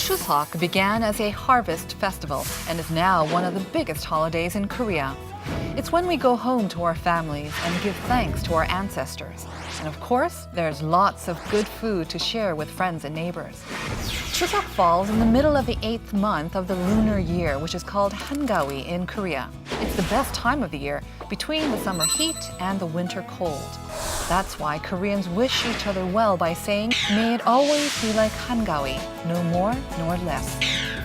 Chuseok began as a harvest festival and is now one of the biggest holidays in Korea. It's when we go home to our families and give thanks to our ancestors. And of course, there's lots of good food to share with friends and neighbors. Chuseok falls in the middle of the 8th month of the lunar year, which is called Hangawi in Korea. It's the best time of the year, between the summer heat and the winter cold. That's why Koreans wish each other well by saying, "May it always be like Hangawi, no more nor less."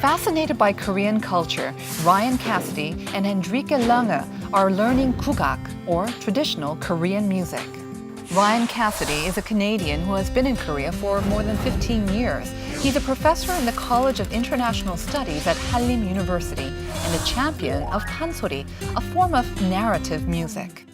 Fascinated by Korean culture, Ryan Cassidy and Hendrikje Lange are learning kugak, or traditional Korean music. Ryan Cassidy is a Canadian who has been in Korea for more than 15 years. He's a professor in the College of International Studies at Hallym University and a champion of Pansori, a form of narrative music.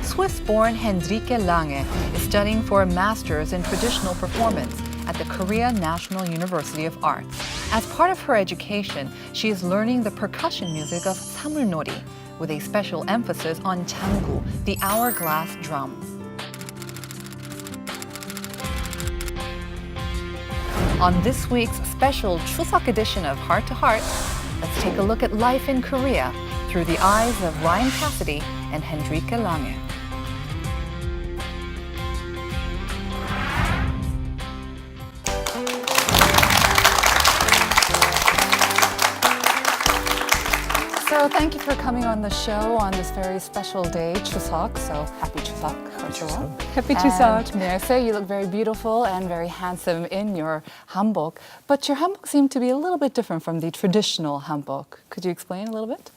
Swiss-born Hendrikje Lange is studying for a master's in traditional performance at the Korea National University of Arts. As part of her education, she is learning the percussion music of samulnori, with a special emphasis on janggu, the hourglass drum. On this week's special Chuseok edition of Heart to Heart, let's take a look at life in Korea through the eyes of Ryan Cassidy and Hendrikje Lange. So thank you for coming on the show on this very special day, Chuseok. So happy Chuseok, first of all. Happy Chuseok. And may I say, you look very beautiful and very handsome in your hanbok. But your hanbok seemed to be a little bit different from the traditional hanbok. Could you explain a little bit?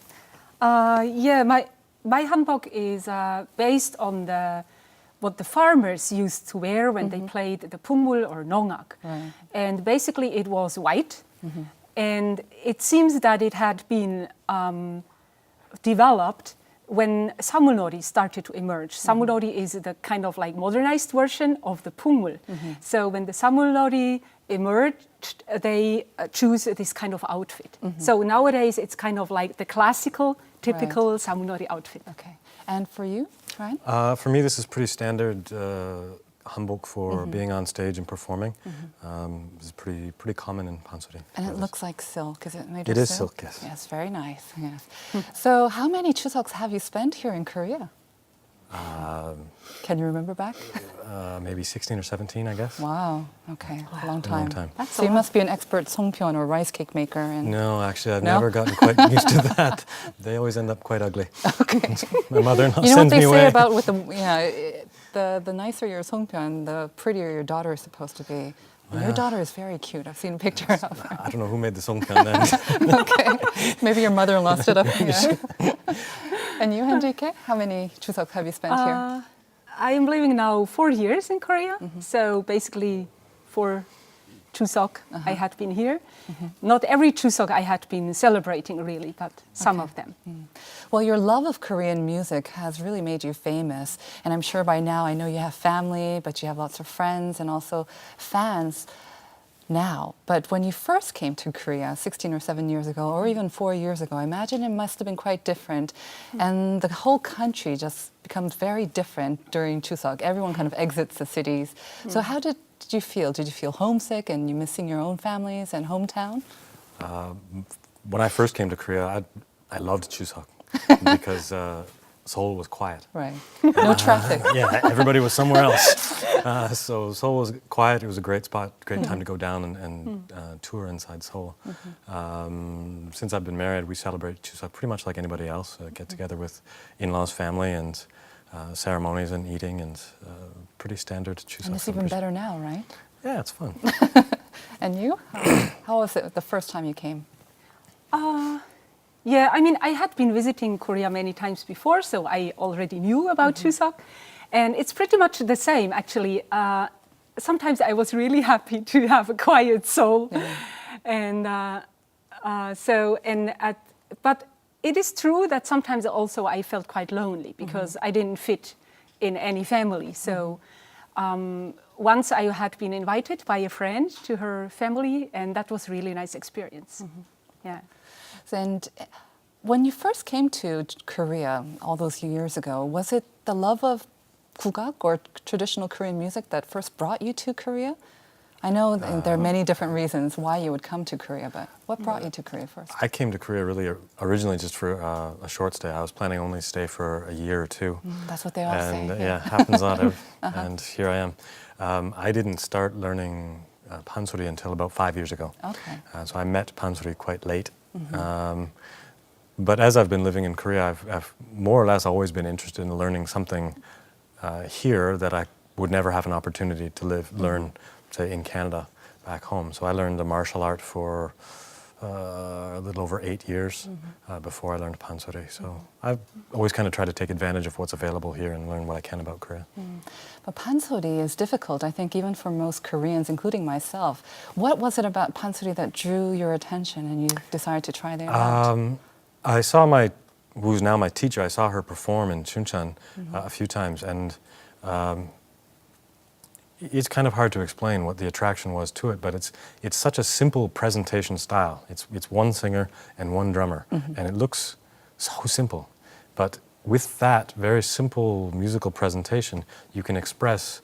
Yeah, my hanbok is based on what the farmers used to wear when they played the pungmul or nongak. Right. And basically it was white. And it seems that it had been developed when samulnori started to emerge. Samulnori is the kind of like modernized version of the pungmul. So when the samulnori emerged, they choose this kind of outfit. So nowadays it's kind of like the classical, typical samulnori outfit. Okay. And for you, Ryan? For me, this is pretty standard hanbok for being on stage and performing. It's pretty common in Pansori. And it looks like silk. Is it made It of is silk? silk, yes. Yes, very nice. Yes. So how many Chuseoks have you spent here in Korea? Can you remember back? Maybe 16 or 17, I guess. Wow. Okay. A long time. A long time. So you must be an expert songpyeon or rice cake maker. And No, actually, I've No? never gotten quite used to that. They always end up quite ugly. Okay. My mother-in-law You know what sends they me say away. about with the nicer your songpyeon, the prettier your daughter is supposed to be. And your daughter is very cute. I've seen a picture of her. I don't know who made the songpyeon then. Okay. Maybe your mother-in-law stood up. Yeah. And you, Hendrikje, how many Chuseok have you spent here? I am living now 4 years in Korea. So basically for Chuseok I had been here. Not every Chuseok I had been celebrating really, but some of them. Well, your love of Korean music has really made you famous. And I'm sure by now, I know you have family, but you have lots of friends and also fans now. But when you first came to Korea 16 or 7 years ago, or even 4 years ago, I imagine it must have been quite different. And the whole country just becomes very different during Chuseok. Everyone kind of exits the cities. So how did you feel? Did you feel homesick and you missing your own families and hometown? When I first came to Korea, I loved Chuseok because Seoul was quiet. Right. No traffic. Yeah, everybody was somewhere else. So Seoul was quiet. It was a great spot, great time to go down and tour inside Seoul. Since I've been married, we celebrate Chuseok pretty much like anybody else. Get together with in-laws, family, and ceremonies and eating, and pretty standard Chuseok. And it's even better now, right? Yeah, it's fun. And you? How was it the first time you came? Yeah, I mean, I had been visiting Korea many times before, so I already knew about Chuseok. And it's pretty much the same, actually. Sometimes I was really happy to have a quiet Seoul. And but it is true that sometimes also I felt quite lonely because I didn't fit in any family. So once I had been invited by a friend to her family, and that was really a nice experience. Yeah. And when you first came to Korea all those years ago, was it the love of kugak or traditional Korean music that first brought you to Korea? I know there are many different reasons why you would come to Korea, but what brought you to Korea first? I came to Korea really originally just for a short stay. I was planning only to stay for a year or two. That's what they all And say. yeah, happens a lot. And here I am. I didn't start learning Pansori until about 5 years ago. Okay. So I met Pansori quite late. But as I've been living in Korea, I've more or less always been interested in learning something here that I would never have an opportunity to learn, say, in Canada, back home. So I learned the martial art for a little over 8 years before I learned Pansori. So I've always kind of tried to take advantage of what's available here and learn what I can about Korea. But Pansori is difficult, I think, even for most Koreans, including myself. What was it about Pansori that drew your attention and you decided to try that out? I saw who's now my teacher, I saw her perform in Chuncheon a few times, and it's kind of hard to explain what the attraction was to it, but it's such a simple presentation style. It's one singer and one drummer, and it looks so simple. But with that very simple musical presentation, you can express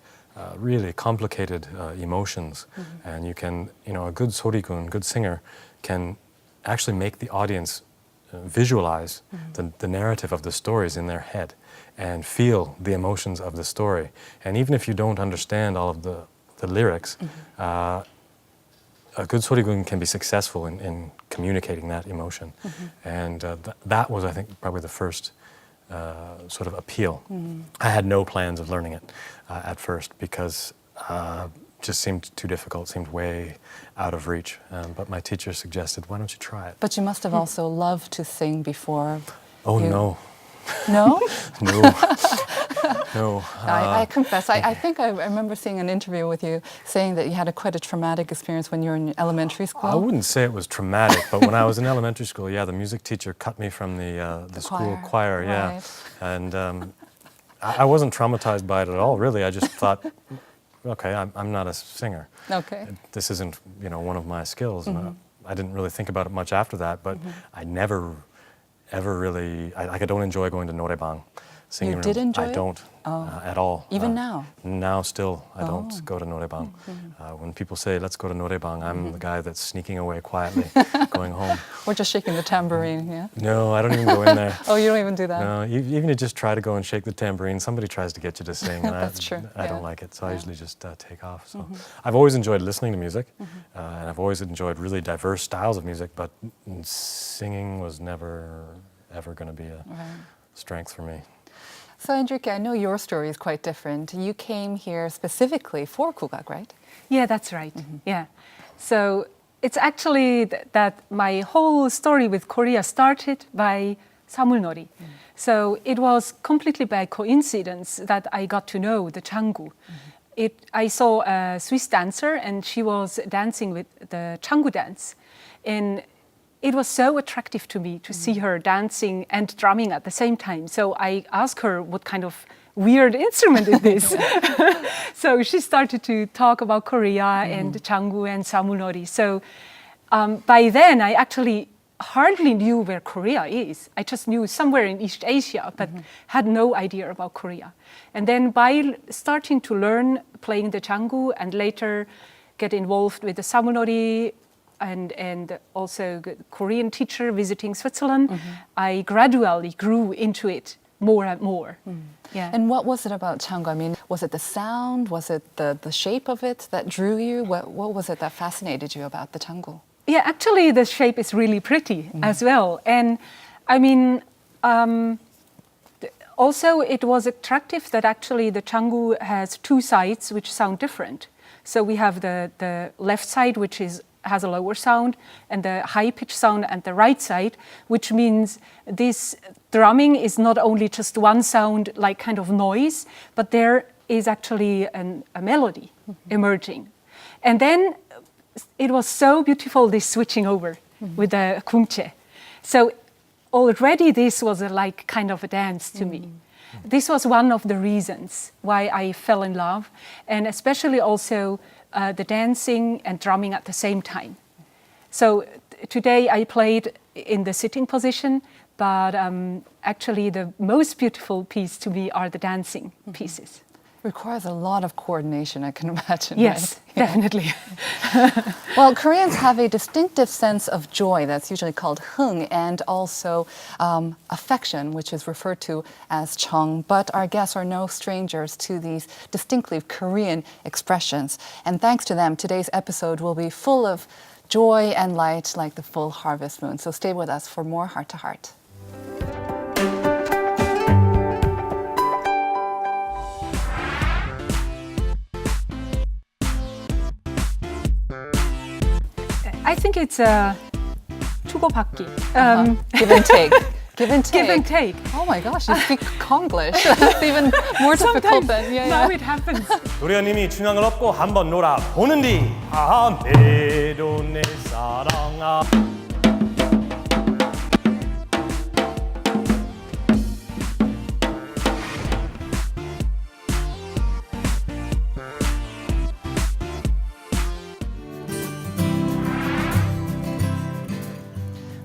really complicated emotions, and you can, a good sorikun, good singer, can actually make the audience visualize the narrative of the stories in their head and feel the emotions of the story. And even if you don't understand all of the lyrics, a good sorikun can be successful in communicating that emotion. And that was, I think, probably the first sort of appeal. I had no plans of learning it at first because just seemed too difficult, seemed way out of reach. But my teacher suggested, why don't you try it? But you must have also loved to sing before. Oh, no. No? No. No. I confess, I think I remember seeing an interview with you saying that you had quite a traumatic experience when you were in elementary school. I wouldn't say it was traumatic, but when I was in elementary school, the music teacher cut me from the school choir, right. And I wasn't traumatized by it at all, really. I just thought, okay, I'm not a singer. Okay. This isn't, one of my skills. I didn't really think about it much after that, but I never, ever really, I don't enjoy going to noraebang. Singing You did enjoy it? I don't at all. Even now? Now still, I don't go to noraebang. When people say, let's go to noraebang, I'm the guy that's sneaking away quietly, going home. Or just shaking the tambourine, yeah? No, I don't even go in there. Oh, you don't even do that? No, even you just try to go and shake the tambourine, somebody tries to get you to sing. And That's true. I don't like it, so I usually just take off. So I've always enjoyed listening to music, and I've always enjoyed really diverse styles of music, but singing was never, ever going to be a strength for me. So, Hendrikje, I know your story is quite different. You came here specifically for kugak, right? Yeah, that's right. Yeah. So it's actually that my whole story with Korea started by samulnori. So it was completely by coincidence that I got to know the janggu. I saw a Swiss dancer and she was dancing with the janggu dance. And it was so attractive to me to see her dancing and drumming at the same time. So I asked her what kind of weird instrument is this? So she started to talk about Korea and janggu and samulnori. So by then I actually hardly knew where Korea is. I just knew somewhere in East Asia, but had no idea about Korea. And then by starting to learn playing the janggu and later get involved with the samulnori, and also Korean teacher visiting Switzerland, I gradually grew into it more and more. Yeah. And what was it about janggu? I mean, was it the sound? Was it the shape of it that drew you? What was it that fascinated you about the janggu? Yeah, actually the shape is really pretty as well. And I mean, also it was attractive that actually the janggu has two sides which sound different. So we have the left side, which has a lower sound, and the high-pitched sound and the right side, which means this drumming is not only just one sound, like kind of noise, but there is actually a melody emerging. And then it was so beautiful, this switching over with the kumche. So already this was like kind of a dance to me. This was one of the reasons why I fell in love, and especially also the dancing and drumming at the same time. So today I played in the sitting position, but actually the most beautiful piece to me are the dancing pieces. Requires a lot of coordination, I can imagine. Yes, right? Yeah. definitely. Well, Koreans have a distinctive sense of joy that's usually called hung, and also affection, which is referred to as chong. But our guests are no strangers to these distinctly Korean expressions. And thanks to them, today's episode will be full of joy and light like the full harvest moon. So stay with us for more Heart to Heart. I think it's 주고받기. Give and take. Give and take. Give and take. Oh my gosh, you speak Konglish. That's even more difficult than Now it happens. 도련님이 중앙을 업고 한번 놀아 보는디 내도 내 사랑아.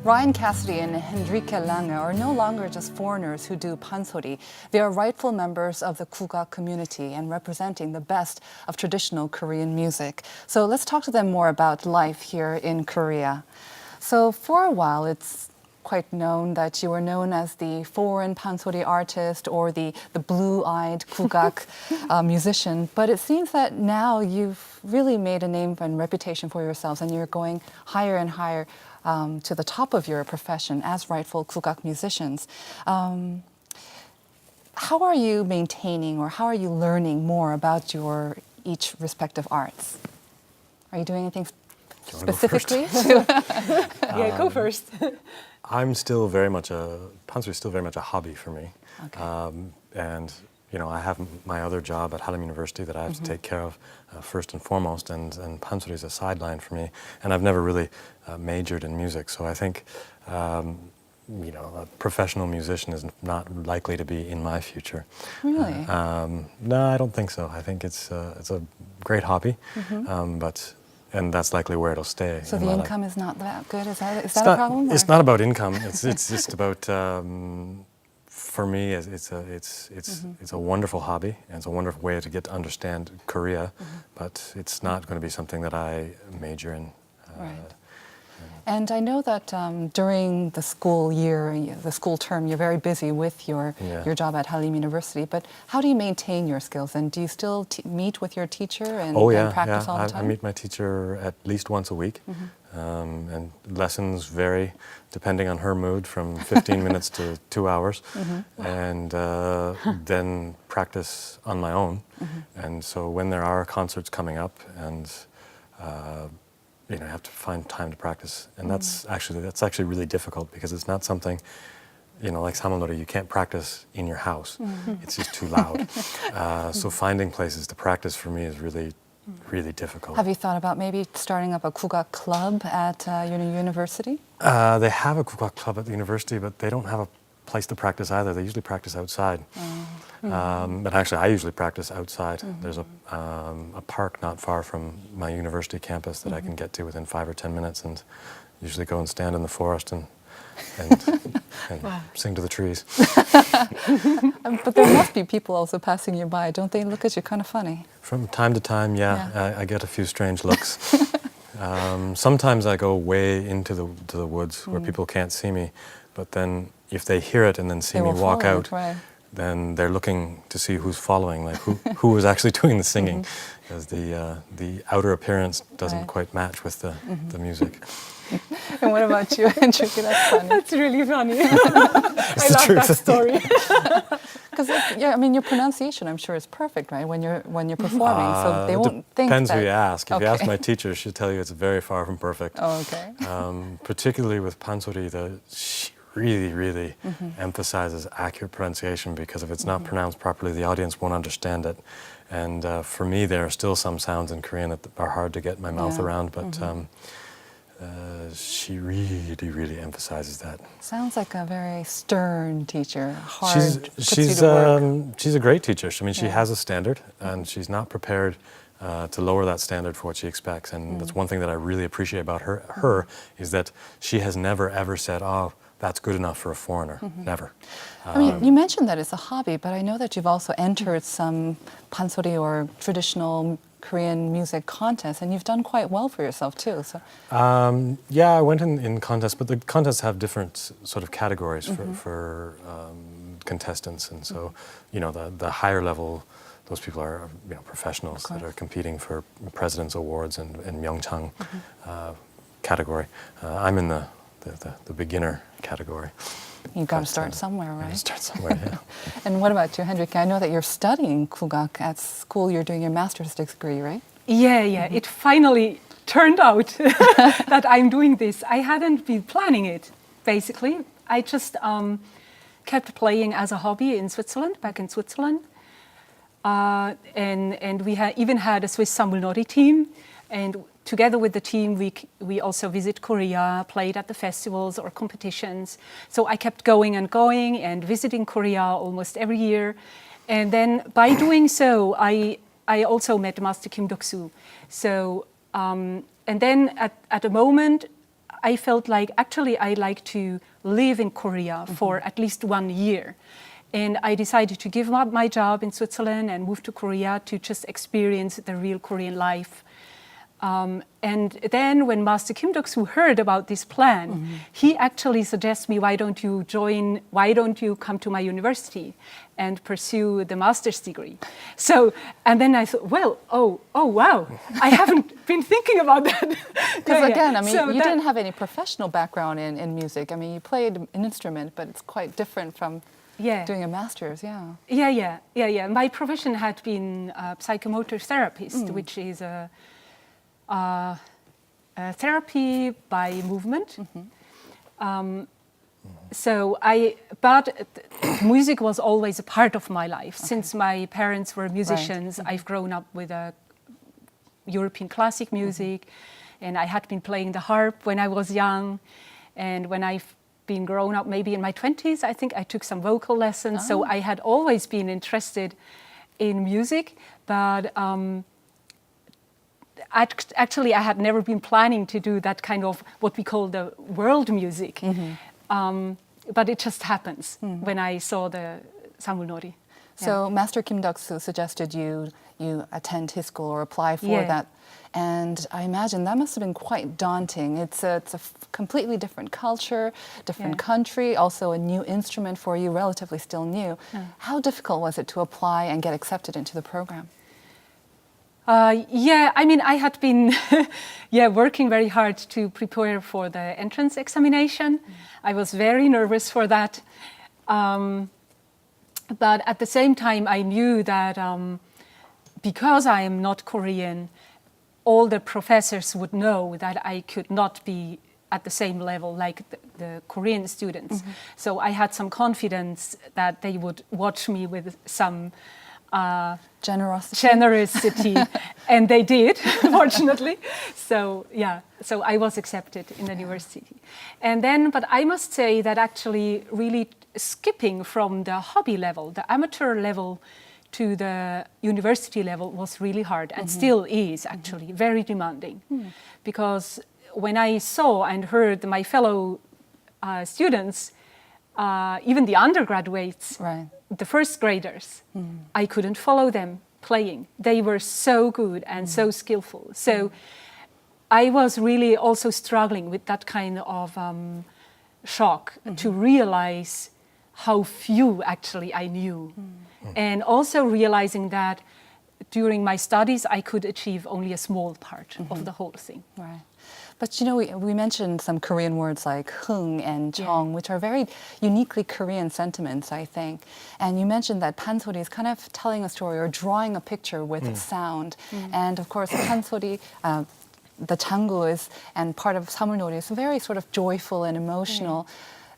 Ryan, Cassidy and Hendrikje Lange are no longer just foreigners who do Pansori. They are rightful members of the Kugak community and representing the best of traditional Korean music. So let's talk to them more about life here in Korea. So for a while, it's quite known that you were known as the foreign Pansori artist or the blue-eyed Kugak musician. But it seems that now you've really made a name and reputation for yourselves, and you're going higher and higher to the top of your profession as rightful Kugak musicians. How are you maintaining, or how are you learning more about your each respective arts? Are you doing anything specifically? Yeah, go first. I'm still very much Pansori is still very much a hobby for me. Okay. And you know, I have my other job at Hallym University that I have to take care of first and foremost, and Pansori is a sideline for me. And I've never really majored in music, so I think you know, a professional musician is not likely to be in my future. Really? No, I don't think so. I think it's a great hobby, and that's likely where it'll stay. So in the my income life. is not that good? Is that a problem? It's or? not about income. It's just about. For me, it's a wonderful hobby, and it's a wonderful way to get to understand Korea, but it's not going to be something that I major in. Right. And I know that during the school year, the school term, you're very busy with your job at Hallym University. But how do you maintain your skills? And do you still meet with your teacher and practice all the time? I meet my teacher at least once a week, and lessons vary depending on her mood, from 15 minutes to 2 hours, and then practice on my own. And so when there are concerts coming up, and you know, I have to find time to practice, and that's actually really difficult, because it's not something, you know, like samulnori, you can't practice in your house. It's just too loud. So finding places to practice for me is really difficult. Have you thought about maybe starting up a Kugak club at your university? They have a Kugak club at the university, but they don't have a place to practice either. They usually practice outside. But actually, I usually practice outside. There's a park not far from my university campus that I can get to within 5 or 10 minutes, and usually go and stand in the forest and sing to the trees. But there must be people also passing you by. Don't they look at you kind of funny? From time to time, I get a few strange looks. Sometimes I go way into the woods where people can't see me, but then if they hear it and then see me walk out, then they're looking to see who's following, like who is actually doing the singing, because the outer appearance doesn't quite match with the music. And what about you, Hendrikje? That's funny. That's really funny. I love that story. Because I mean, your pronunciation, I'm sure, is perfect, right? When you're performing, so they won't think. Depends that, who you ask. If you ask my teacher, she'll tell you it's very far from perfect. Oh, okay. Particularly with Pansori, she really emphasizes accurate pronunciation, because if it's not pronounced properly, the audience won't understand it. And for me, there are still some sounds in Korean that are hard to get my mouth around, but she really emphasizes that. Sounds like a very stern teacher. Hard. She's a great teacher. I mean, she has a standard, and she's not prepared to lower that standard for what she expects. And that's one thing that I really appreciate about her is that she has never ever said, "Oh, that's good enough for a foreigner. Never. I mean, you mentioned that it's a hobby, but I know that you've also entered some Pansori or traditional Korean music contests, and you've done quite well for yourself too. So, yeah, I went in contests, but the contests have different sort of categories for contestants, and so the higher level, those people are professionals that are competing for President's Awards and Myeongchang category. I'm in the beginner category. You've got to start somewhere, right? Start somewhere, yeah. And what about you, Hendrikje? I know that you're studying Kugak at school. You're doing your master's degree, right? Yeah. It finally turned out that I'm doing this. I hadn't been planning it, basically. I just kept playing as a hobby in Switzerland, back in Switzerland. And we even had a Swiss samulnori team. And together with the team, we also visit Korea, played at the festivals or competitions. So I kept going and visiting Korea almost every year. And then by doing so, I also met Master Kim Dok-soo. So, and then at a moment, I felt like actually I'd like to live in Korea for at least 1 year. And I decided to give up my job in Switzerland and move to Korea to just experience the real Korean life. And then when Master Kim Dok-soo heard about this plan, he actually suggests me, why don't you come to my university and pursue the master's degree? So, and then I thought, well, oh wow, I haven't been thinking about that. Because again, I mean, you didn't have any professional background in music. I mean, you played an instrument, but it's quite different from doing a master's, Yeah. My profession had been a psychomotor therapist, which is a therapy by movement. But music was always a part of my life. Since my parents were musicians, I've grown up with European classic music, and I had been playing the harp when I was young. And when I've been grown up, maybe in my 20s, I think I took some vocal lessons. So I had always been interested in music, but actually, I had never been planning to do that kind of what we call the world music. But it just happens when I saw the samulnori. So Master Kim Dok-soo suggested you attend his school or apply for that. And I imagine that must have been quite daunting. It's a completely different culture, different country, also a new instrument for you, relatively still new. How difficult was it to apply and get accepted into the program? I mean, I had been working very hard to prepare for the entrance examination. I was very nervous for that. But at the same time, I knew that because I am not Korean, all the professors would know that I could not be at the same level like the Korean students. So I had some confidence that they would watch me with some generosity, and they did, fortunately. So I was accepted in the university. And then, but I must say that actually really skipping from the hobby level, the amateur level, to the university level was really hard, and still is actually very demanding. Because when I saw and heard my fellow students, even the undergraduates, the first graders, I couldn't follow them playing. They were so good and so skillful. So I was really also struggling with that kind of shock to realize how few actually I knew. And also realizing that during my studies I could achieve only a small part of the whole thing. Right. But you know, we mentioned some Korean words like hung and jong, which are very uniquely Korean sentiments, I think. And you mentioned that Pansori is kind of telling a story or drawing a picture with sound. And of course, Pansori, the janggu is, and part of samulnori is very sort of joyful and emotional.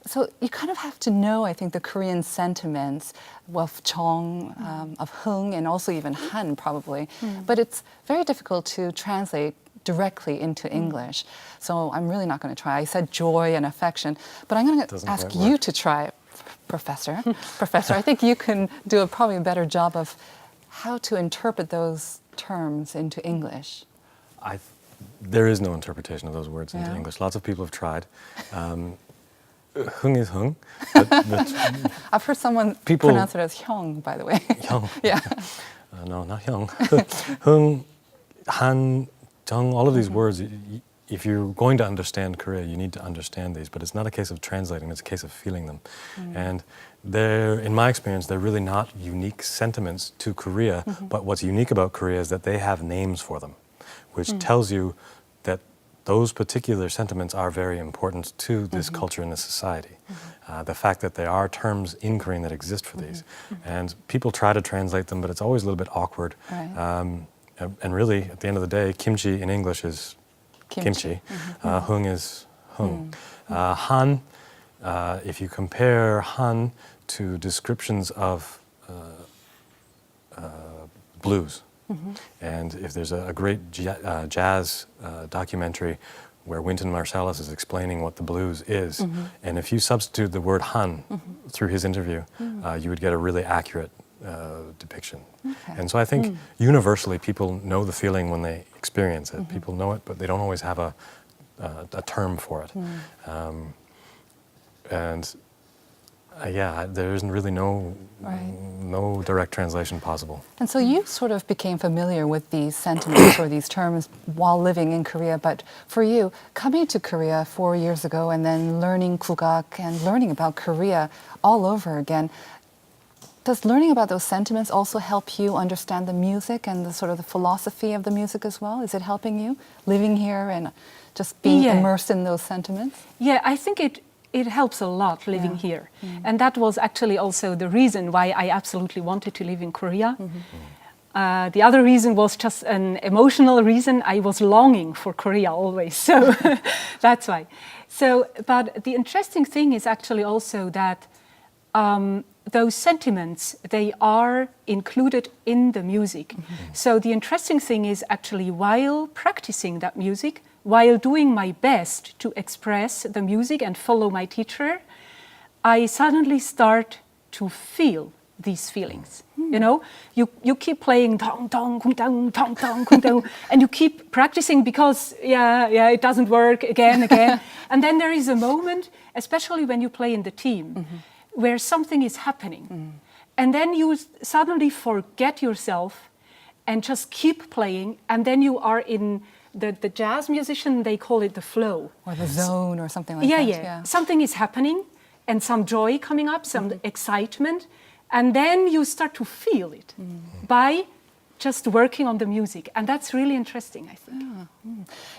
So you kind of have to know, I think, the Korean sentiments of jong, of hung, and also even han, probably. But it's very difficult to translate directly into English. So I'm really not going to try. I said joy and affection, but I'm going to ask you to try it, Professor. Professor, I think you can do probably a better job of how to interpret those terms into English. There is no interpretation of those words into English. Lots of people have tried. Hung is hung. I've heard someone People- pronounce it as hyung, by the way. Hyung. Yeah. No, not hyung. Hung, han, jung, all of these words, if you're going to understand Korea, you need to understand these, but it's not a case of translating, it's a case of feeling them. And in my experience, they're really not unique sentiments to Korea, but what's unique about Korea is that they have names for them, which tells you that those particular sentiments are very important to this culture and this society. The fact that there are terms in Korean that exist for these. And people try to translate them, but it's always a little bit awkward. Right. And really, at the end of the day, kimchi in English is kimchi. Hung is hung. Han, if you compare Han to descriptions of blues, and if there's a great jazz documentary where Wynton Marsalis is explaining what the blues is, and if you substitute the word Han through his interview, you would get a really accurate depiction. Okay. And so I think universally people know the feeling when they experience it. People know it, but they don't always have a term for it. There isn't really no direct translation possible. And so you sort of became familiar with these sentiments or these terms while living in Korea, but for you, coming to Korea 4 years ago and then learning kugak and learning about Korea all over again, does learning about those sentiments also help you understand the music and the sort of the philosophy of the music as well? Is it helping you living here and just being immersed in those sentiments? Yeah, I think it helps a lot living here. And that was actually also the reason why I absolutely wanted to live in Korea. The other reason was just an emotional reason. I was longing for Korea always, so that's why. So, but the interesting thing is actually also that those sentiments, they are included in the music. So the interesting thing is actually while practicing that music, while doing my best to express the music and follow my teacher, I suddenly start to feel these feelings. You know, you keep playing dong dong kung dong dong dong kung dong, and you keep practicing because it doesn't work again. And then there is a moment, especially when you play in the team, where something is happening. And then you suddenly forget yourself and just keep playing, and then you are in the jazz musician, they call it the flow. Or the zone or something like that. Yeah. Something is happening and some joy coming up, some excitement, and then you start to feel it by just working on the music. And that's really interesting, I think.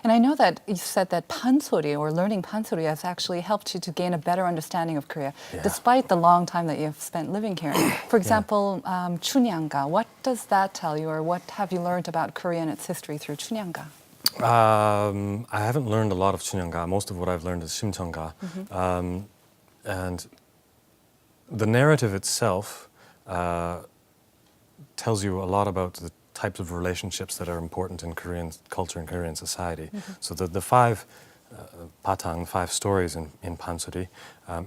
And I know that you said that Pansori, or learning Pansori, has actually helped you to gain a better understanding of Korea, despite the long time that you've spent living here. For example, Chunyanga, what does that tell you, or what have you learned about Korea and its history through Chunyanga? I haven't learned a lot of Chunyanga. Most of what I've learned is Shimcheonga. And the narrative itself tells you a lot about the types of relationships that are important in Korean culture and Korean society. So the five patang, 5 stories in Pansori,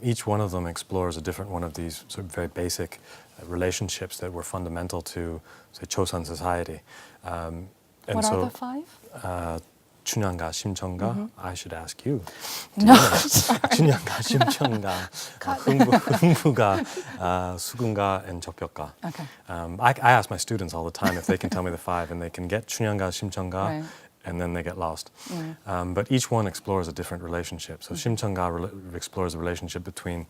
each one of them explores a different one of these sort of very basic relationships that were fundamental to, say, Chosun society. What are the 5? Chunyanga, Shimcheonga. I should ask you. No. Chunyanga, Shimcheonga, Hungbuga, Sugunga, and Jokbyokga. Okay. I ask my students all the time if they can tell me the 5, and they can get Chunyanga, Shimcheonga, and then they get lost. But each one explores a different relationship. So Shimcheonga explores the relationship between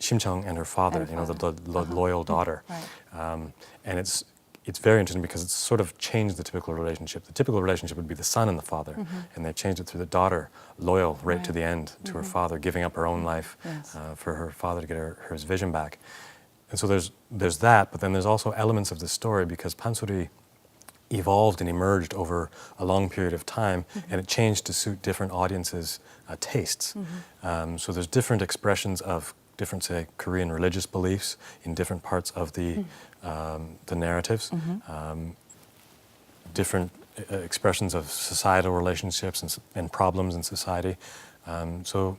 Shimcheong and her father, the loyal daughter. And it's very interesting because it's sort of changed the typical relationship. The typical relationship would be the son and the father, and they changed it through the daughter, loyal right to the end to her father, giving up her own life for her father to get her his vision back. And so there's that, but then there's also elements of the story because Pansori evolved and emerged over a long period of time, and it changed to suit different audiences' tastes. So there's different expressions of different, say, Korean religious beliefs in different parts of the narratives, different expressions of societal relationships and problems in society. So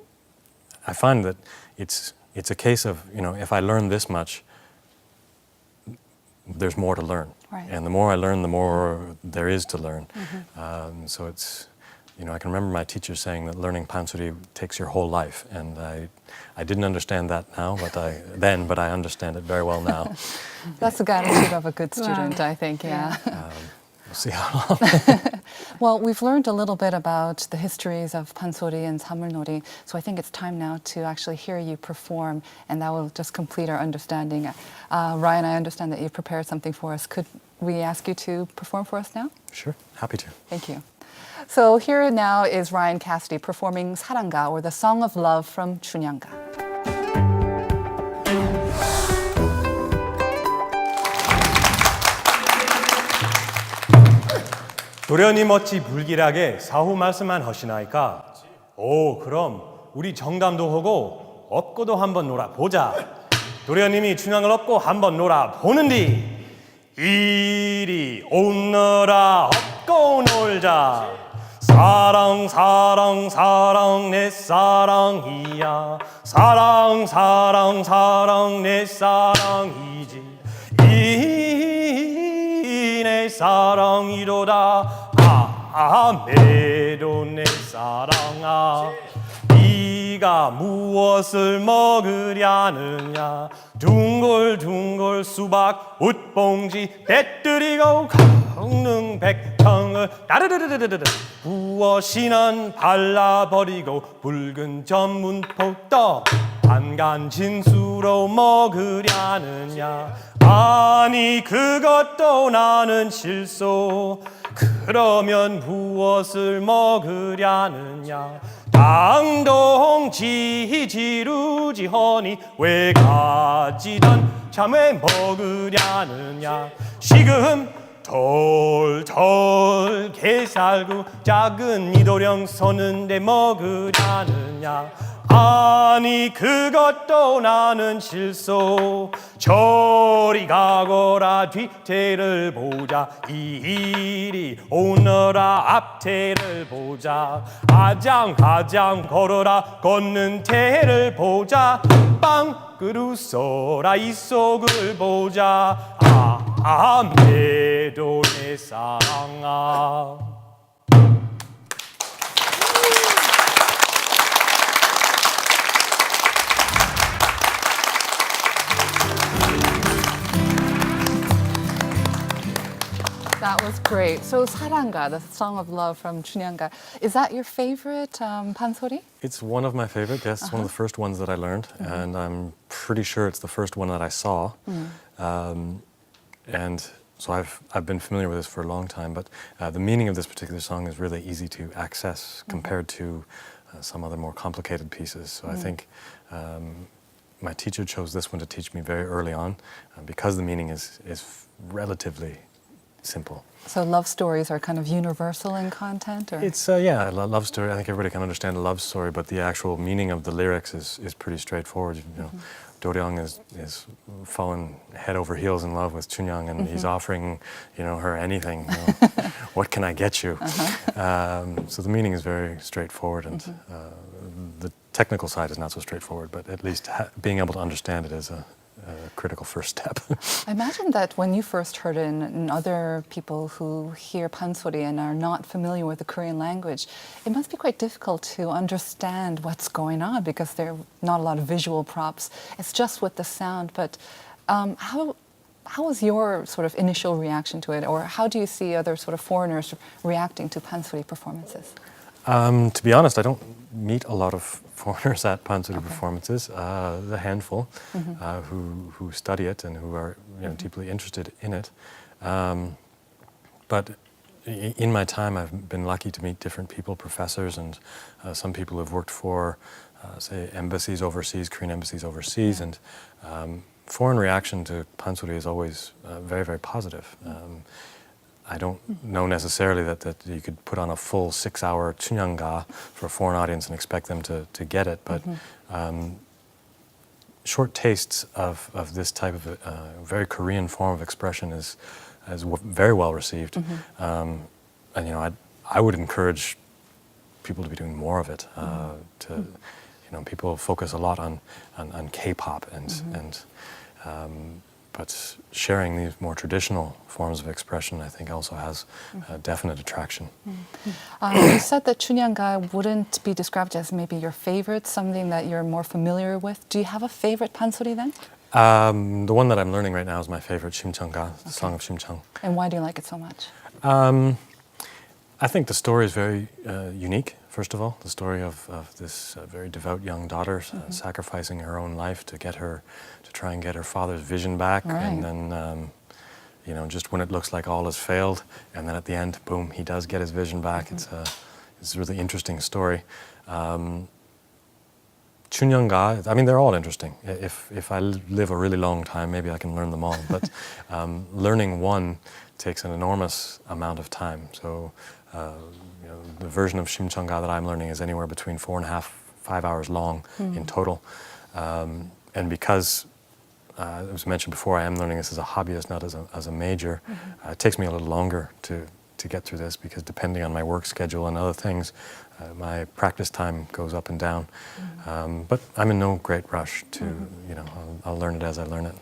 I find that it's a case of, if I learn this much, there's more to learn. And the more I learn, the more there is to learn. So I can remember my teacher saying that learning Pansori takes your whole life, and I didn't understand that now, but I understand it very well now. That's the attitude of a good student, I think, yeah. We'll see how long. Well, we've learned a little bit about the histories of Pansori and samulnori, so I think it's time now to actually hear you perform, and that will just complete our understanding. Ryan, I understand that you've prepared something for us. Could we ask you to perform for us now? Sure, happy to. Thank you. So here now is Ryan Cassidy performing 사랑가, or the Song of Love from 춘향가. 도련님 어찌 불길하게 사후 말씀만 하시나이까? 오, 그럼 우리 정담도 하고 업고도 한번 놀아보자. 도련님이 춘향을 업고 한번 놀아보는디 이리 오너라 업고 놀자. 사랑 사랑 사랑 내 사랑이야. 사랑 사랑 사랑 내 사랑이지. 내 사랑이로다. 매도 내 사랑아. 네가 무엇을 먹으려느냐. 둥글둥글 수박 웃봉지 배뜨리고 강릉 백탕을 따르르르르르 무엇이는 발라버리고 붉은 전문폭떡 반간 진수로 먹으려느냐. 아니 그것도 나는 실소. 그러면 무엇을 먹으려느냐. 당동 지지루지 허니 왜 가지던 참외 먹으려느냐. 시금 덜덜 게살구 작은 미도령 서는데 먹으려느냐. 아니 그것도 나는 실소. 저리 가거라 뒤태를 보자. 이리 오너라 앞태를 보자. 아장아장 걸어라 걷는 태를 보자. 빵그루 써라 이 속을 보자. 매도 내 사랑아. That was great. So 사랑가, the Song of Love from 춘향가, is that your favorite Pansori? It's one of my favorite, yes. It's one of the first ones that I learned, and I'm pretty sure it's the first one that I saw. And so I've been familiar with this for a long time, but the meaning of this particular song is really easy to access compared to some other more complicated pieces. So I think my teacher chose this one to teach me very early on because the meaning is relatively simple. So love stories are kind of universal in content? Or? It's, a love story. I think everybody can understand a love story, but the actual meaning of the lyrics is pretty straightforward. Doryang is fallen head over heels in love with Chunyang, and he's offering, her anything. What can I get you? So the meaning is very straightforward, and the technical side is not so straightforward, but at least being able to understand it is a critical first step. I imagine that when you first heard it, and other people who hear Pansori and are not familiar with the Korean language, it must be quite difficult to understand what's going on because there are not a lot of visual props. It's just with the sound. But how was your sort of initial reaction to it, or how do you see other sort of foreigners reacting to Pansori performances? To be honest, I don't meet a lot of foreigners at Pansori performances. The handful who study it and who are deeply interested in it. But in my time, I've been lucky to meet different people, professors, and some people who've worked for, say, embassies overseas, Korean embassies overseas, and foreign reaction to Pansori is always very, very positive. I don't know necessarily that you could put on a full 6-hour 춘향가 for a foreign audience and expect them to get it, but short tastes of this type of very Korean form of expression is very well received. And I would encourage people to be doing more of it. People focus a lot on K-pop and but sharing these more traditional forms of expression, I think, also has a definite attraction. You said that Chunyanga wouldn't be described as maybe your favorite, something that you're more familiar with. Do you have a favorite Pansori then? The one that I'm learning right now is my favorite, Shimchanga, the Song of Shimchang. And why do you like it so much? I think the story is very unique, first of all. The story of this very devout young daughter sacrificing her own life to try and get her father's vision back. Right. And then, just when it looks like all has failed, and then at the end, boom, he does get his vision back. It's a really interesting story. Chunyanga, I mean, they're all interesting. If I live a really long time, maybe I can learn them all. But learning one takes an enormous amount of time. So, the version of Shimchanga that I'm learning is anywhere between 4.5, 5 hours long in total. And because, as was mentioned before, I am learning this as a hobbyist, not as a major, it takes me a little longer to get through this, because depending on my work schedule and other things, my practice time goes up and down. But I'm in no great rush to, I'll learn it as I learn it.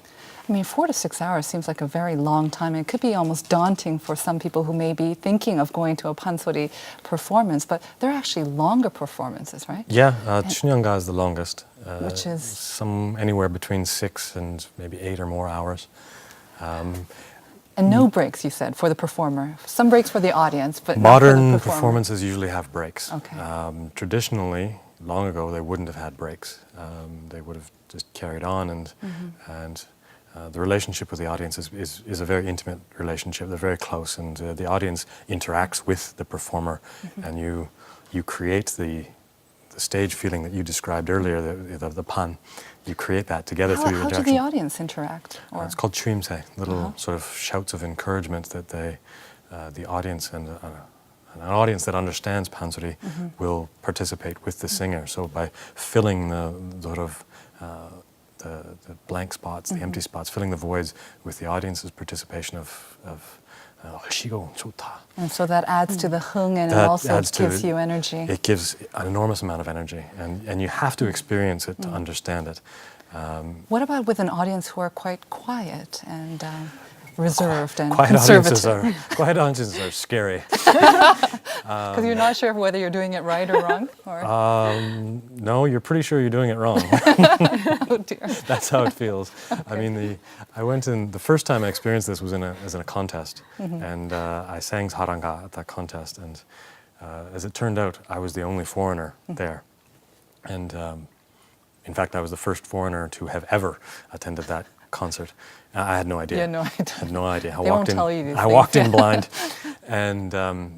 I mean, 4 to 6 hours seems like a very long time. It could be almost daunting for some people who may be thinking of going to a Pansori performance, but they're actually longer performances, right? Yeah, Chunyanga is the longest. Which is? Some anywhere between 6 and maybe 8 or more hours. And no breaks, you said, for the performer. Some breaks for the audience, but modern not for the performer. performances usually have breaks. Okay. Traditionally, long ago, they wouldn't have had breaks. They would have just carried on, and the relationship with the audience is a very intimate relationship. They're very close, and the audience interacts with the performer, and you create the stage feeling that you described earlier, the pan. You create that together through your How interaction. do the audience interact? Or? It's called chuimse, little sort of shouts of encouragement that the audience and an audience that understands Pansori will participate with the singer. So by filling the sort of the blank spots, the empty spots, filling the voids with the audience's participation of And so that adds to the hung, and it That also adds to gives you energy. It gives an enormous amount of energy, and you have to experience it to understand it. What about with an audience who are quite quiet and reserved and Quiet conservative? Quiet audiences are scary. Because you're not sure whether you're doing it right or wrong? Or? No, you're pretty sure you're doing it wrong. Oh dear. That's how it feels. I mean, I went in, the first time I experienced this was in a contest, and I sang Haranga at that contest, and as it turned out, I was the only foreigner there. And in fact, I was the first foreigner to have ever attended that concert. I had no idea. You had no idea. I had no idea. They won't tell you these I things. walked in blind, and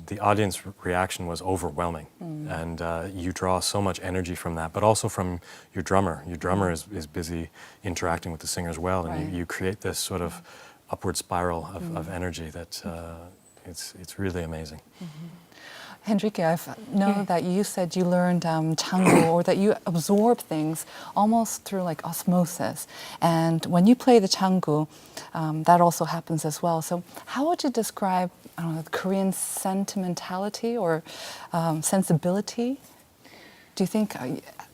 the audience reaction was overwhelming. And you draw so much energy from that, but also from your drummer. Your drummer is busy interacting with the singer as well, and Right. you create this sort of upward spiral of energy that it's really amazing. Hendrikje, I know that you said you learned janggu, or that you absorb things almost through like osmosis. And when you play the janggu, that also happens as well. So how would you describe, I don't know, the Korean sentimentality or sensibility? Do you think,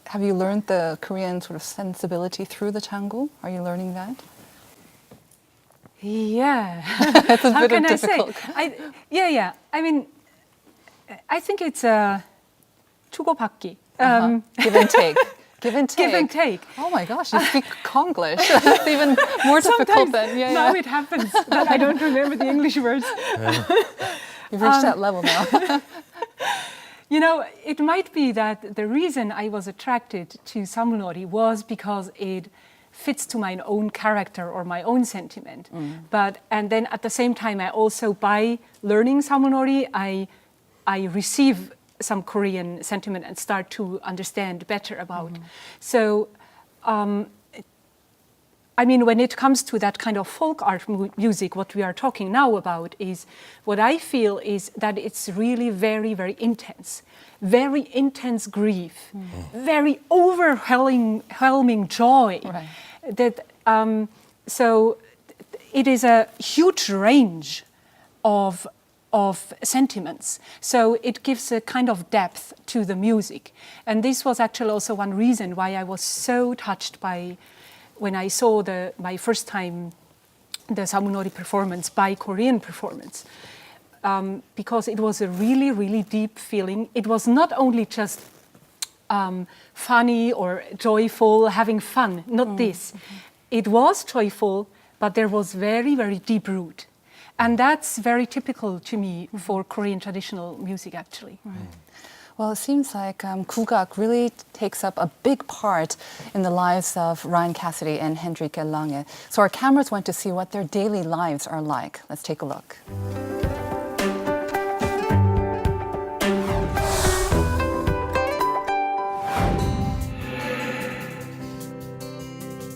have you learned the Korean sort of sensibility through the janggu? Are you learning that? Yeah. It's a How bit can I difficult. say? Yeah. I mean, I think it's 주고받기. Give and take. Give and take. Give and take. Oh my gosh, you speak Konglish. It's even more difficult Sometimes than, now it happens that I don't remember the English words. You've reached that level now. You know, it might be that the reason I was attracted to samulnori was because it fits to my own character or my own sentiment. And then at the same time, I also, by learning samulnori, I receive some Korean sentiment and start to understand better about. So, I mean, when it comes to that kind of folk art music, what we are talking now about is, what I feel is that it's really very, very intense grief, very overwhelming joy. Right. That so it is a huge range of sentiments. So it gives a kind of depth to the music. And this was actually also one reason why I was so touched by, when I saw my first time the samulnori performance by Korean performance. Because it was a really, really deep feeling. It was not only just funny or joyful, having fun, not this. It was joyful, but there was very, very deep root. And that's very typical to me for Korean traditional music, actually. Well, it seems like kugak really takes up a big part in the lives of Ryan Cassidy and Hendrikje Lange. So our cameras went to see what their daily lives are like. Let's take a look.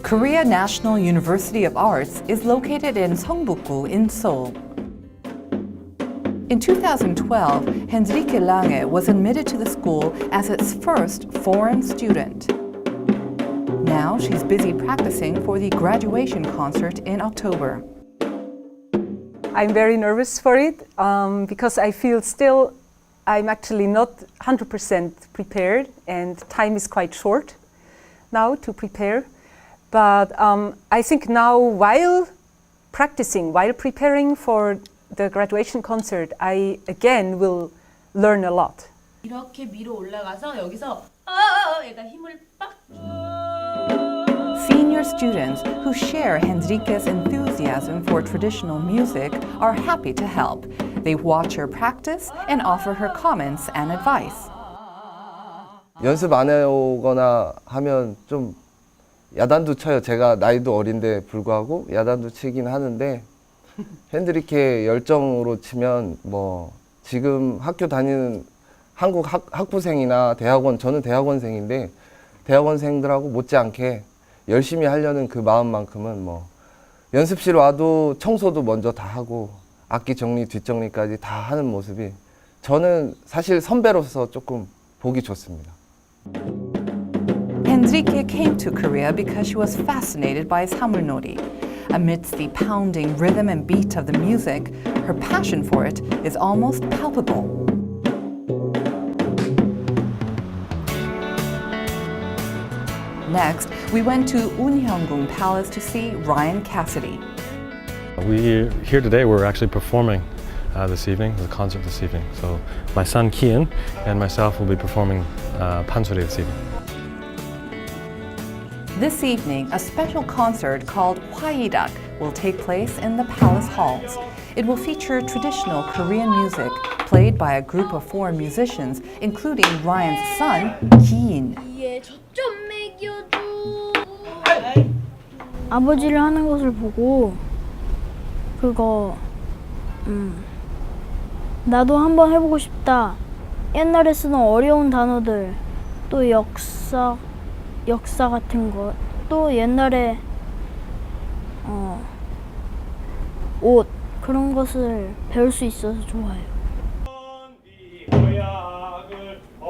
Korea National University of Arts is located in Seongbuk-gu in Seoul. In 2012, Hendrikje Lange was admitted to the school as its first foreign student. Now she's busy practicing for the graduation concert in October. I'm very nervous for it because I feel still I'm actually not 100% prepared, and time is quite short now to prepare. But I think now, while practicing, while preparing for the graduation concert, I again will learn a lot. 이렇게 위로 올라가서 여기서 약간 힘을 빡. Senior students who share Hendrikje's enthusiasm for traditional music are happy to help. They watch her practice and offer her comments and advice. 연습 안 해오거나 하면 좀 야단도 쳐요. 제가 나이도 어린데 불구하고 야단도 치긴 하는데 헨드리케 열정으로 치면 뭐 지금 학교 다니는 한국 학부생이나 대학원, 저는 대학원생인데 대학원생들하고 못지않게 열심히 하려는 그 마음만큼은 뭐 연습실 와도 청소도 먼저 다 하고 악기 정리, 뒷정리까지 다 하는 모습이 저는 사실 선배로서 조금 보기 좋습니다. Hendrikje came to Korea because she was fascinated by samulnori. Amidst the pounding rhythm and beat of the music, her passion for it is almost palpable. Next, we went to Unhyunggung Palace to see Ryan Cassidy. We're here today. We're actually performing this evening, the concert this evening. So my son Kian and myself will be performing Pansori this evening. This evening, a special concert called Hwaidak will take place in the palace halls. It will feature traditional Korean music played by a group of foreign musicians, including Ryan's son, Kiin. 아버지를 하는 것을 보고 그거 나도 한번 해보고 싶다. 옛날에 쓰던 어려운 단어들, 또 역사 같은 것, 또 옛날에 옷 그런 것을 배울 수 있어서 좋아요.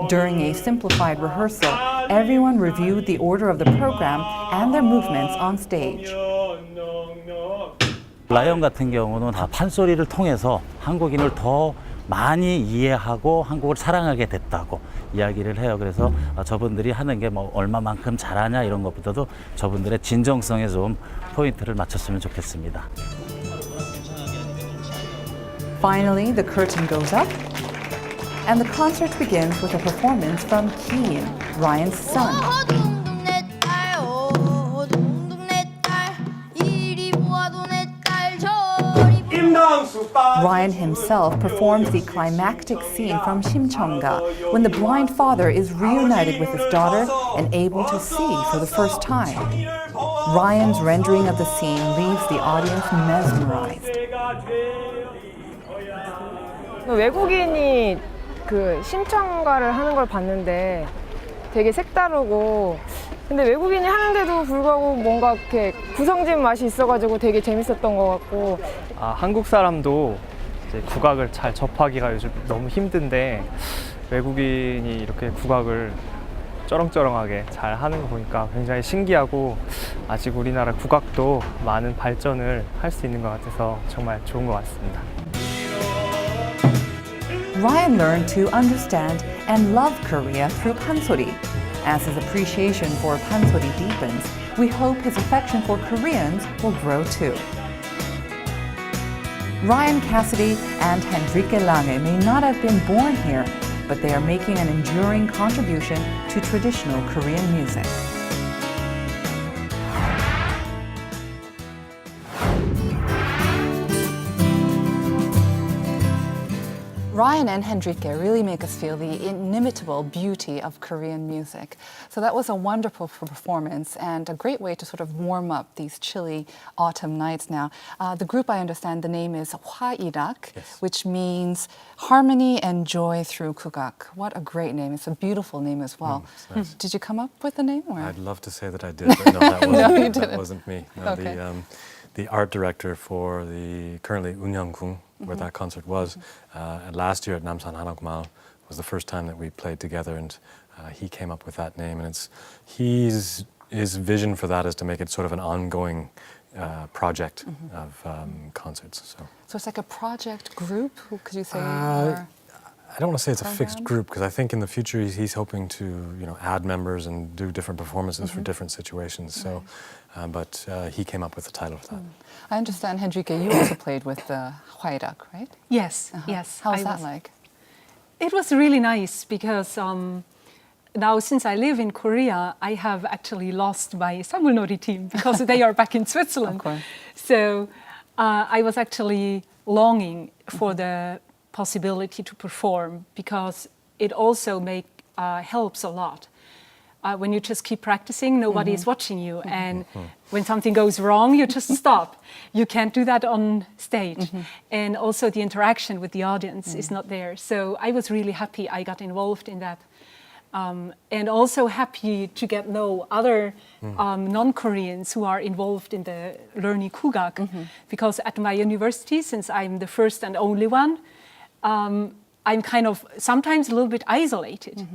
During a simplified rehearsal, everyone reviewed the order of the program and their movements on stage. 라이언 같은 경우는 다 판소리를 통해서 한국인을 더 많이 이해하고 한국을 사랑하게 됐다고 이야기를 해요. 그래서 저분들이 하는 게 뭐 얼마만큼 잘하냐 이런 것보다도 저분들의 진정성에 좀 포인트를 맞췄으면 좋겠습니다. Finally, the curtain goes up and the concert begins with a performance from Kiin, Ryan's son. Ryan himself performs the climactic scene from Simcheonga, when the blind father is reunited with his daughter and able to see for the first time. Ryan's rendering of the scene leaves the audience mesmerized. 외국인이 그 심청가를 하는 걸 봤는데 되게 색다르고, 근데 외국인이 하는데도 불구하고 뭔가 이렇게 구성진 맛이 있어가지고 되게 재밌었던 것 같고. 한국 사람도 이제 국악을 잘 접하기가 요즘 너무 힘든데 외국인이 이렇게 국악을 쩌렁쩌렁하게 잘 하는 거 보니까 굉장히 신기하고, 아직 우리나라 국악도 많은 발전을 할 수 있는 것 같아서 정말 좋은 것 같습니다. Ryan learned to understand and love Korea through Pansori. As his appreciation for Pansori deepens, we hope his affection for Koreans will grow too. Ryan, Cassidy and Hendrikje Lange may not have been born here, but they are making an enduring contribution to traditional Korean music. Ryan and Hendrikje really make us feel the inimitable beauty of Korean music. So that was a wonderful performance and a great way to sort of warm up these chilly autumn nights now. The group, I understand, the name is Hwairak, Yes. which means harmony and joy through kugak. What a great name. It's a beautiful name as well. It's nice. Did you come up with the name? Or? I'd love to say that I did, but no, that wasn't, No, you that didn't. wasn't me. No, Okay. the art director for the currently Unyeonggung, where that concert was, and last year at Namsan Hanokmal was the first time that we played together, and he came up with that name, and his vision for that is to make it sort of an ongoing project of concerts. So it's like a project group, could you say? I don't want to say it's a fixed program? group, because I think in the future he's hoping to, add members and do different performances for different situations. So, but he came up with the title for that. I understand, Hendrikje, you also played with Hwairak, right? Yes, yes. How was I that like? It was really nice because now since I live in Korea, I have actually lost my samulnori team because they are back in Switzerland. Of course. So I was actually longing for the possibility to perform because it also helps a lot. When you just keep practicing, nobody is watching you. And when something goes wrong, you just stop. You can't do that on stage. And also the interaction with the audience is not there. So I was really happy I got involved in that. And also happy to get know other non-Koreans who are involved in the learning kugak. Because at my university, since I'm the first and only one, I'm kind of sometimes a little bit isolated.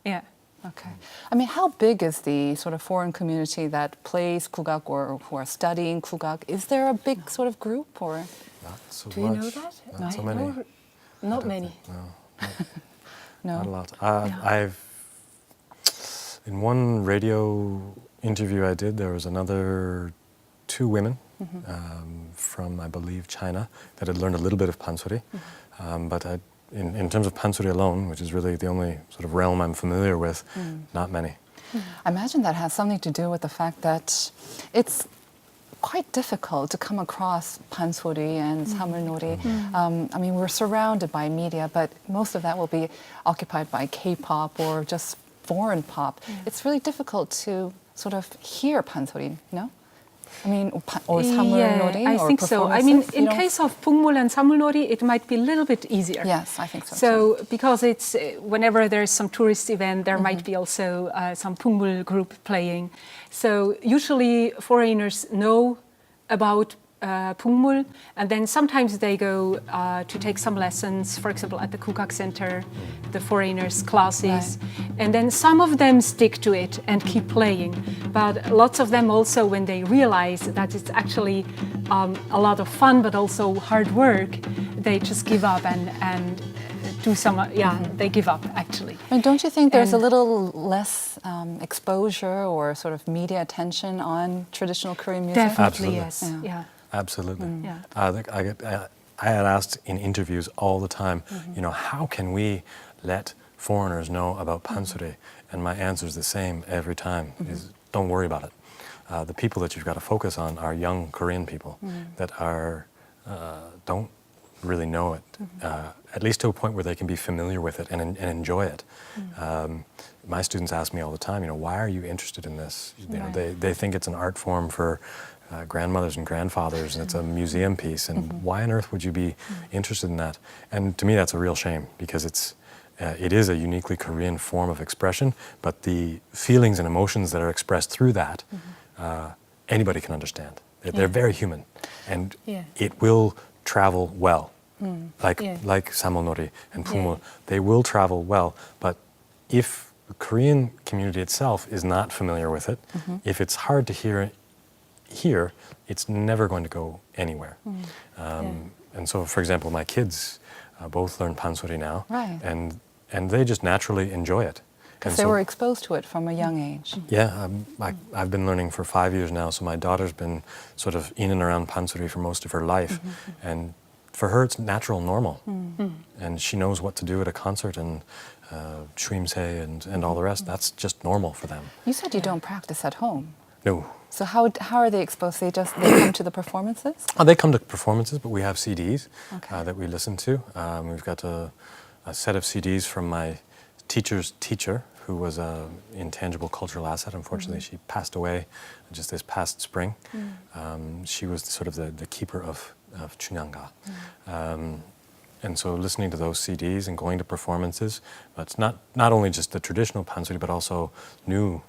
Yeah. Okay. I mean, how big is the sort of foreign community that plays kugak or who are studying kugak? Is there a big sort of group or? Not so Do you much. know that? Not so many. Not many. No. Not a lot. I've in one radio interview I did, there was another 2 women from, I believe, China that had learned a little bit of Pansori. But in terms of Pansori alone, which is really the only sort of realm I'm familiar with, not many. I imagine that has something to do with the fact that it's quite difficult to come across Pansori and samulnori. I mean, we're surrounded by media, but most of that will be occupied by K-pop or just foreign pop. It's really difficult to sort of hear Pansori, no? I mean, or samulnori, I or think so. I mean, performances, in case of pungmul and samulnori, it might be a little bit easier. Yes, I think so. So, because it's whenever there's some tourist event, there might be also some pungmul group playing. So usually foreigners know about pungmul, and then sometimes they go to take some lessons, for example, at the Kukak Center, the foreigners' classes, and then some of them stick to it and keep playing. But lots of them also, when they realize that it's actually a lot of fun, but also hard work, they just give up and do some, they give up actually. And don't you think there's a little less exposure or sort of media attention on traditional Korean music? Definitely, Absolutely. yes. Yeah. Absolutely. Yeah. I had asked in interviews all the time, how can we let foreigners know about Pansori? And my answer is the same every time, is don't worry about it. The people that you've got to focus on are young Korean people that don't really know it, at least to a point where they can be familiar with it and enjoy it. My students ask me all the time, why are you interested in this? They think it's an art form for grandmothers and grandfathers, and it's a museum piece, and why on earth would you be interested in that? And to me, that's a real shame, because it is a uniquely Korean form of expression, but the feelings and emotions that are expressed through that, anybody can understand. They're very human, and it will travel well, like samulnori and pungmul. They will travel well, but if the Korean community itself is not familiar with it, if it's hard to hear here, it's never going to go anywhere. And so, for example, my kids both learn Pansori now, and they just naturally enjoy it. Because they were exposed to it from a young age. Yeah, I've been learning for 5 years now, so my daughter's been sort of in and around Pansori for most of her life, and for her, it's natural, normal. And she knows what to do at a concert and chuimse and all the rest. That's just normal for them. You said you don't practice at home. No. So how are they exposed? They come to the performances? They come to performances, but we have CDs Okay. that we listen to. We've got a set of CDs from my teacher's teacher, who was an intangible cultural asset. Unfortunately, she passed away just this past spring. She was sort of the keeper of Chunyanga. And so listening to those CDs and going to performances, but it's not only just the traditional Pansori, but also new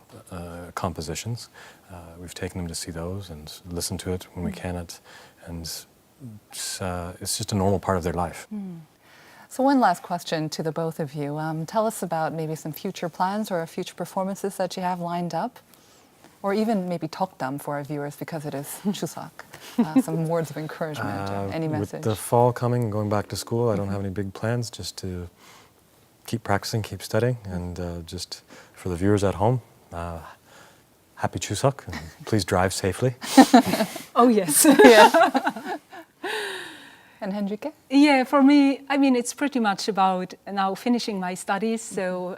compositions. We've taken them to see those and listen to it when we can. And it's just a normal part of their life. So one last question to the both of you. Tell us about maybe some future plans or future performances that you have lined up, or even maybe tokdam for our viewers because it is Chuseok. Some words of encouragement, or any message. With the fall coming and going back to school, I don't have any big plans, just to keep practicing, keep studying, and just for the viewers at home, happy Chuseok, and please drive safely. Oh, yes. And Hendrikje? Yeah, for me, I mean, it's pretty much about now finishing my studies. So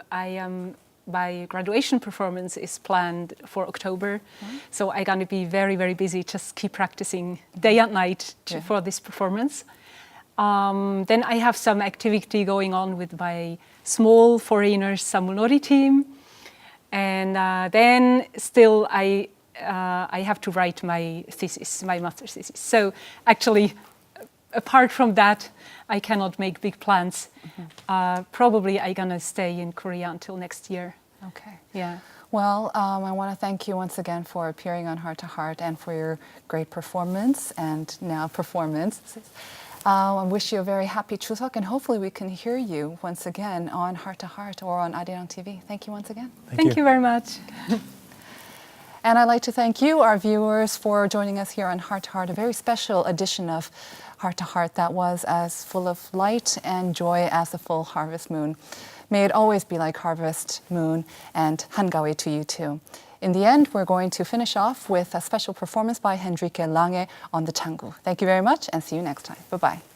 my graduation performance is planned for October. So I'm going to be very, very busy, just keep practicing day and night for this performance. Then I have some activity going on with my small foreigners samulnori team. And then still I have to write my thesis, my master's thesis. So actually, apart from that, I cannot make big plans. Probably I'm gonna stay in Korea until next year. Okay. Yeah. Well, I want to thank you once again for appearing on Heart to Heart and for your great performance and now performance. I wish you a very happy Chuseok, and hopefully we can hear you once again on Heart to Heart or on Arirang TV. Thank you once again. Thank you very much. And I'd like to thank you, our viewers, for joining us here on Heart to Heart, a very special edition of Heart to Heart that was as full of light and joy as the full harvest moon. May it always be like harvest moon, and hangawe to you too. In the end, we're going to finish off with a special performance by Hendrikje Lange on the janggu. Thank you very much and see you next time. Bye-bye.